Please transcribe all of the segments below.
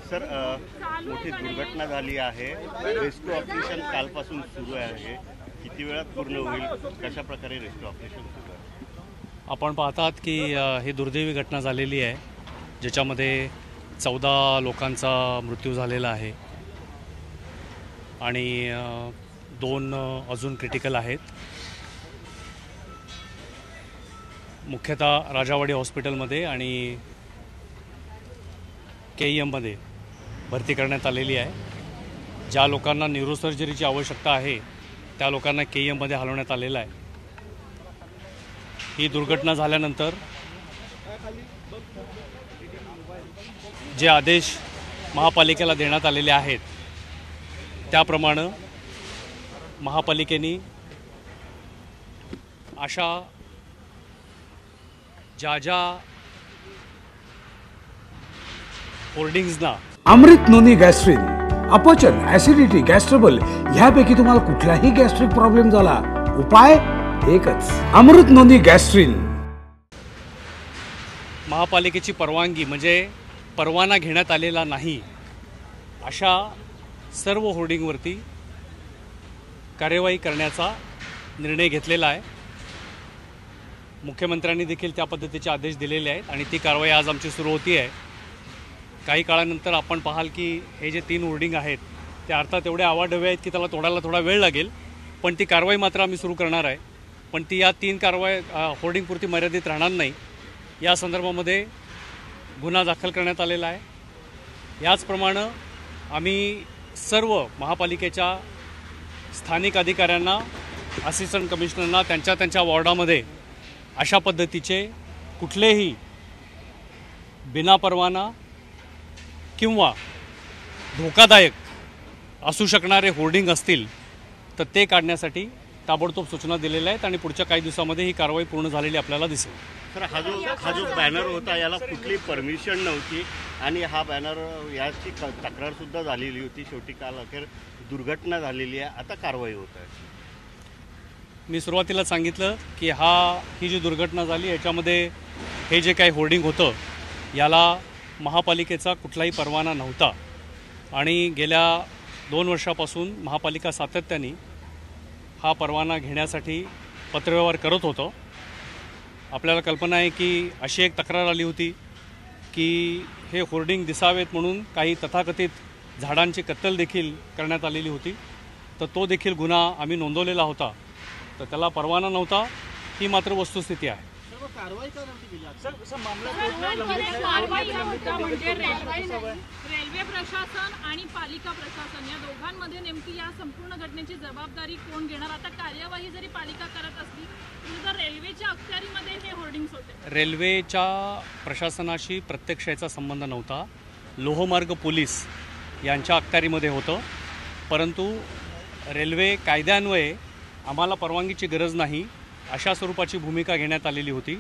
Sir मोठी दुर्घटना झाली आहे। रेस्क्यू ऑपरेशन कालपासून सुरू आहे। किती वेळात पूर्ण होईल, कशा प्रकारे रेस्क्यू ऑपरेशन सुरू आहे? आपण पाहतात की ही दुर्दैवी घटना झालेली आहे, ज्याच्यामध्ये 14 लोकांचा मृत्यू झालेला आहे आणि 2 अजून क्रिटिकल आहेत। मुख्यतः राजावाडी हॉस्पिटलमध्ये आणि KEM मध्ये भरती करण्यात आलेली आहे। ज्या लोकांना न्यूरोसर्जरीची आवश्यकता आहे त्या लोकांना KEM मध्ये हलवण्यात आलेलं आहे। ही दुर्घटना झाल्यानंतर जे आदेश महापालिकेला देण्यात आलेले आहेत त्याप्रमाणे महापालिकेने अशा ज्या होर्डिंग्सना अमृत नोनी गॅस्ट्रिन, अपचन, ऍसिडिटी, गॅस्ट्रबल ह्यापैकी तुम्हाला कुठलाही गॅस्ट्रिक प्रॉब्लेम झाला, उपाय एकच, अमृत नोनी गॅस्ट्रिन। महापालिकेची परवानगी म्हणजे परवाना घेण्यात आलेला नाही अशा सर्व होर्डिंगवरती कार्यवाही करण्याचा निर्णय घेतलेला आहे। मुख्यमंत्र्यांनी देखील त्या पद्धतीचे आदेश दिलेले आहेत आणि ती कारवाई आज आमची सुरू होती आहे। काही काळानंतर आपण पाहाल की हे जे 3 होर्डिंग आहेत ते अर्थात एवढे आवाढव्य आहेत की त्याला तोडायला थोडा वेळ लागेल, पण ती कारवाई मात्र आम्ही सुरू करणार आहे। पण ती या 3 कारवाई होर्डिंगपुरती मर्यादित राहणार नाही। या संदर्भामध्ये गुन्हा दाखल करण्यात आलेला आहे। याचप्रमाणे आम्ही सर्व महापालिकेच्या स्थानिक अधिकाऱ्यांना, असिस्टंट कमिशनरना त्यांच्या वॉर्डामध्ये अशा पद्धतीचे कुठलेही बिनापरवाना किंवा धोकादायक असू शकणारे होर्डिंग असतील तर ते काढण्यासाठी ताबडतोब सूचना दिलेल्या आहेत आणि पुढच्या काही दिवसांमध्ये ही कारवाई पूर्ण झालेली आपल्याला दिसेल। सर हा जो बॅनर होता याला कुठली परमिशन नव्हती आणि हा बॅनर याची तक्रार सुद्धा झालेली होती। शेवटी काल अखेर दुर्घटना झालेली आहे, आता कारवाई होत आहे। मी सुरुवातीला सांगितलं की ही जी दुर्घटना झाली याच्यामध्ये हे जे काही होर्डिंग होतं याला महापालिकेचा कुठलाही परवाना नव्हता आणि गेल्या 2 वर्षापासून महापालिका सातत्याने हा परवाना घेण्यासाठी पत्रव्यवहार करत होतं। आपल्याला कल्पना आहे की अशी एक तक्रार आली होती की हे होर्डिंग दिसावेत म्हणून काही तथाकथित झाडांची कत्तल देखील करण्यात आलेली होती, तर तो देखील गुन्हा आम्ही नोंदवलेला होता, तर त्याला परवाना नव्हता। ही मात्र वस्तुस्थिती आहे। रेल्वे प्रशासन आणि पालिका प्रशासन या दोघांमध्ये नेमकी या संपूर्ण घटनेची जबाबदारी कोण घेणार? आता कार्यवाही जरी पालिका करत असली तरी रेल्वेच्या अखत्यारीमध्ये हे होर्डिंग्स होते। रेल्वेच्या प्रशासनाशी प्रत्यक्ष याचा संबंध नव्हता, लोहमार्ग पोलीस यांच्या अखत्यारीमध्ये होतं, परंतु रेल्वे कायद्यान्वये आम्हाला परवानगीची गरज नाही अशा स्वरूपाची भूमिका घेण्यात आलेली होती,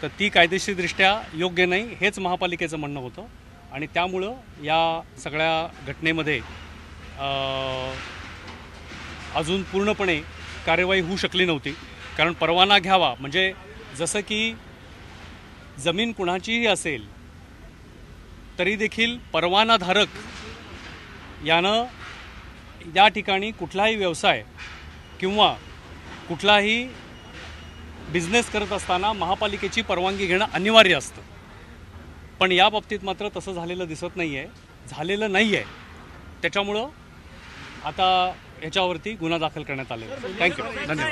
तर ती कायदेशीरदृष्ट्या योग्य नाही हेच महापालिकेचं म्हणणं होतं आणि त्यामुळं या सगळ्या घटनेमध्ये अजून पूर्णपणे कार्यवाही होऊ शकली नव्हती। कारण परवाना घ्यावा म्हणजे जसं की जमीन कुणाचीही असेल तरी देखील परवानाधारक यानं या ठिकाणी कुठलाही व्यवसाय किंवा कुठलाही बिझनेस करत असताना महापालिकेची परवानगी घेणं अनिवार्य असतं, पण या बाबतीत मात्र तसं झालेलं दिसत नाही आहे, झालेलं नाही आहे। त्याच्यामुळं आता याच्यावरती गुन्हा दाखल करण्यात आलेला आहे। थँक्यू, धन्यवाद।